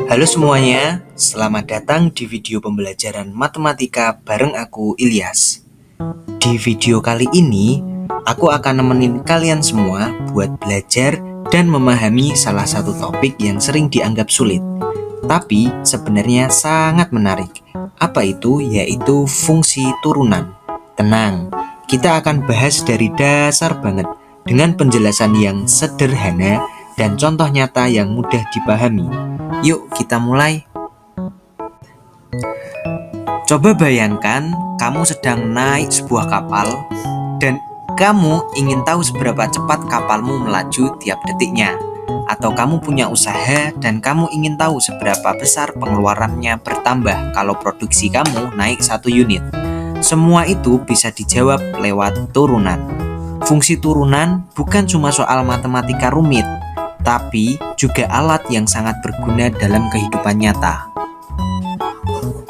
Halo semuanya, selamat datang di video pembelajaran matematika bareng aku Ilyas. Di video kali ini, aku akan nemenin kalian semua buat belajar dan memahami salah satu topik yang sering dianggap sulit, tapi sebenarnya sangat menarik. Apa itu? Yaitu fungsi turunan. Tenang, kita akan bahas dari dasar banget dengan penjelasan yang sederhana dan contoh nyata yang mudah dipahami. Yuk kita mulai. Coba bayangkan kamu sedang naik sebuah kapal dan kamu ingin tahu seberapa cepat kapalmu melaju tiap detiknya. Atau kamu punya usaha dan kamu ingin tahu seberapa besar pengeluarannya bertambah kalau produksi kamu naik 1 unit. Semua itu bisa dijawab lewat turunan. Fungsi turunan bukan cuma soal matematika rumit, tapi juga alat yang sangat berguna dalam kehidupan nyata.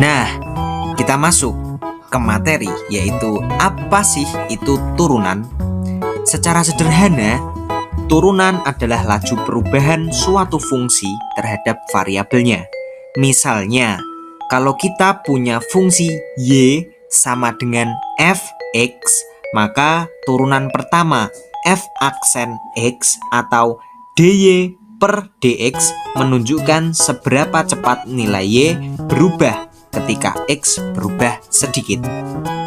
Nah, kita masuk ke materi, yaitu apa sih itu turunan? Secara sederhana, turunan adalah laju perubahan suatu fungsi terhadap variabelnya. Misalnya, kalau kita punya fungsi y sama dengan fx, maka turunan pertama f aksen x atau dy per dx menunjukkan seberapa cepat nilai y berubah ketika x berubah sedikit.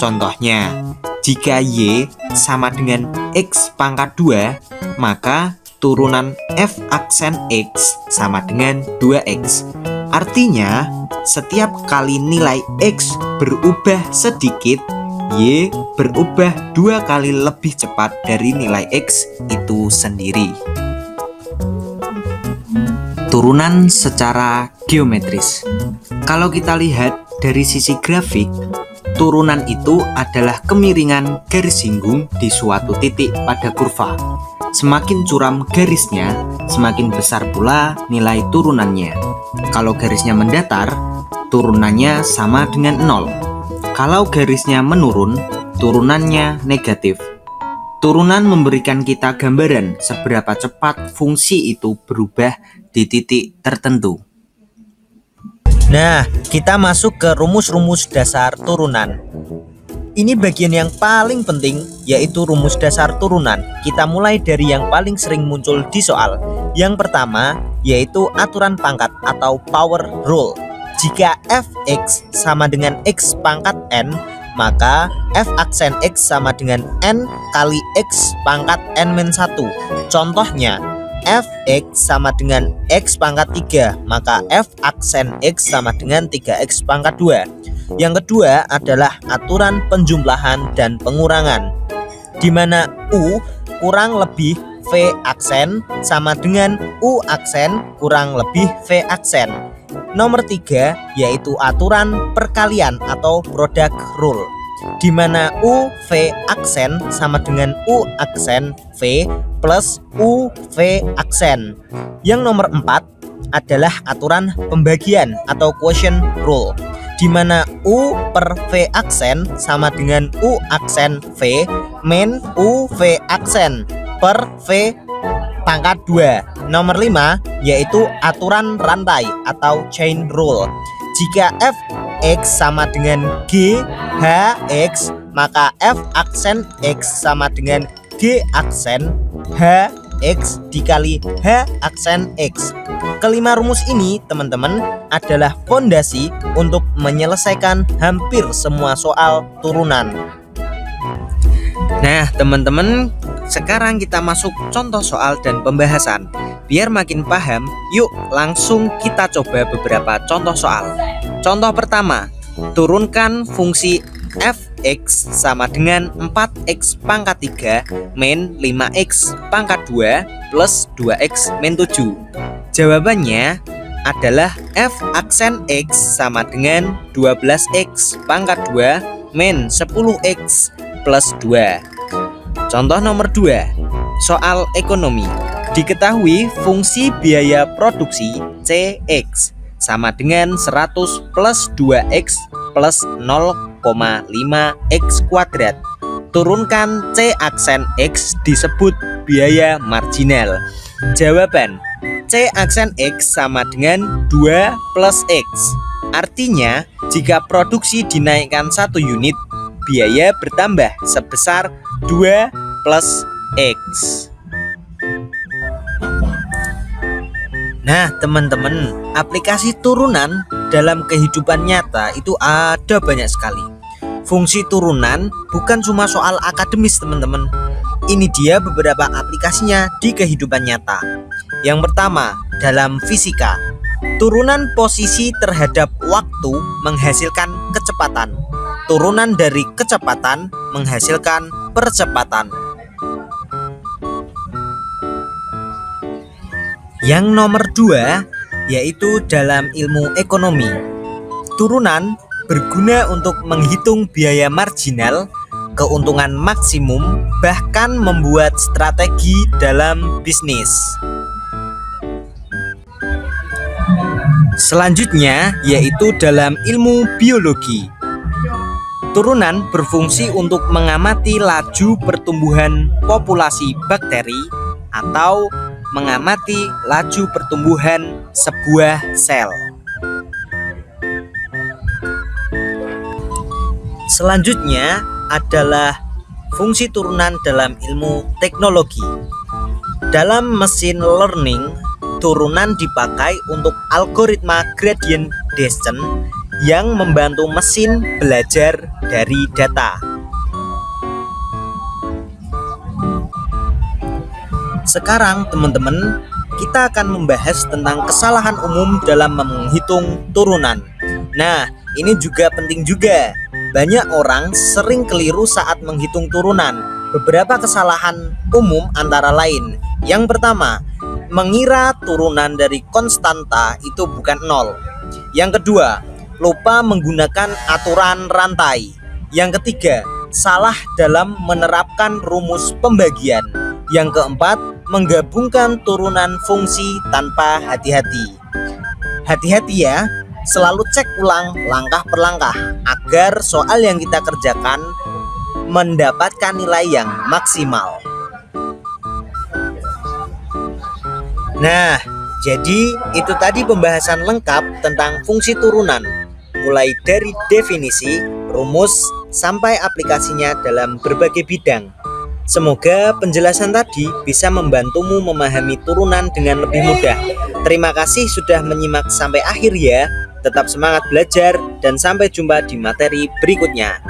Contohnya, jika y sama dengan x pangkat 2, maka turunan f aksen x sama dengan 2x. Artinya, setiap kali nilai x berubah sedikit, y berubah 2 kali lebih cepat dari nilai x itu sendiri. Turunan secara geometris. Kalau kita lihat dari sisi grafik, turunan itu adalah kemiringan garis singgung di suatu titik pada kurva. Semakin curam garisnya, semakin besar pula nilai turunannya. Kalau garisnya mendatar, turunannya sama dengan 0. Kalau garisnya menurun, turunannya negatif. Turunan memberikan kita gambaran seberapa cepat fungsi itu berubah di titik tertentu. Nah, kita masuk ke rumus-rumus dasar turunan. Ini bagian yang paling penting, yaitu rumus dasar turunan. Kita mulai dari yang paling sering muncul di soal. Yang pertama, yaitu aturan pangkat atau power rule. Jika fx sama dengan x pangkat n, maka f aksen x sama dengan n kali x pangkat n-1. Contohnya, fx sama dengan x pangkat 3, maka f aksen x sama dengan 3x pangkat 2. Yang kedua adalah aturan penjumlahan dan pengurangan, di mana u kurang lebih v aksen sama dengan u aksen kurang lebih v aksen. Nomor 3 yaitu aturan perkalian atau product rule, di mana u v aksen sama dengan u aksen v plus u v aksen. Yang nomor 4 adalah aturan pembagian atau quotient rule, di mana u per v aksen sama dengan u aksen v min u v aksen per v pangkat 2. Nomor 5 yaitu aturan rantai atau chain rule. Jika fx sama dengan g hx, maka f aksen x sama dengan g aksen hx dikali h aksen x. Kelima rumus ini, teman-teman, adalah fondasi untuk menyelesaikan hampir semua soal turunan. Nah, teman-teman, sekarang kita masuk contoh soal dan pembahasan. Biar makin paham, yuk langsung kita coba beberapa contoh soal. Contoh pertama, turunkan fungsi fx sama dengan 4x pangkat 3 min 5x pangkat 2 plus 2x min 7. Jawabannya adalah f aksen x sama dengan 12x pangkat 2 min 10x plus 2. Contoh nomor 2, soal ekonomi. Diketahui fungsi biaya produksi Cx sama dengan 100 plus 2x plus 0,5x kuadrat. Turunkan C aksen X disebut biaya marginal. Jawaban C aksen X sama dengan 2 plus X. Artinya, jika produksi dinaikkan 1 unit, biaya bertambah sebesar 2 plus X. Nah, teman-teman, aplikasi turunan dalam kehidupan nyata itu ada banyak sekali. Fungsi turunan bukan cuma soal akademis, teman-teman. Ini dia beberapa aplikasinya di kehidupan nyata. Yang pertama, dalam fisika, turunan posisi terhadap waktu menghasilkan kecepatan. Turunan dari kecepatan menghasilkan percepatan. Yang nomor 2, yaitu dalam ilmu ekonomi. Turunan berguna untuk menghitung biaya marginal, keuntungan maksimum, bahkan membuat strategi dalam bisnis. Selanjutnya yaitu dalam ilmu biologi. Turunan berfungsi untuk mengamati laju pertumbuhan populasi bakteri atau mengamati laju pertumbuhan sebuah sel. Selanjutnya adalah fungsi turunan dalam ilmu teknologi. Dalam mesin learning, turunan dipakai untuk algoritma gradient descent yang membantu mesin belajar dari data. Sekarang teman-teman, kita akan membahas tentang kesalahan umum dalam menghitung turunan. Nah, ini juga penting juga. Banyak orang sering keliru saat menghitung turunan. Beberapa kesalahan umum antara lain. Yang pertama, mengira turunan dari konstanta itu bukan 0. Yang kedua, lupa menggunakan aturan rantai. Yang ketiga, salah dalam menerapkan rumus pembagian. Yang keempat, menggabungkan turunan fungsi tanpa hati-hati. Hati-hati ya, selalu cek ulang langkah per langkah agar soal yang kita kerjakan mendapatkan nilai yang maksimal. Nah, jadi itu tadi pembahasan lengkap tentang fungsi turunan, mulai dari definisi, rumus, sampai aplikasinya dalam berbagai bidang. Semoga penjelasan tadi bisa membantumu memahami turunan dengan lebih mudah. Terima kasih sudah menyimak sampai akhir ya. Tetap semangat belajar dan sampai jumpa di materi berikutnya.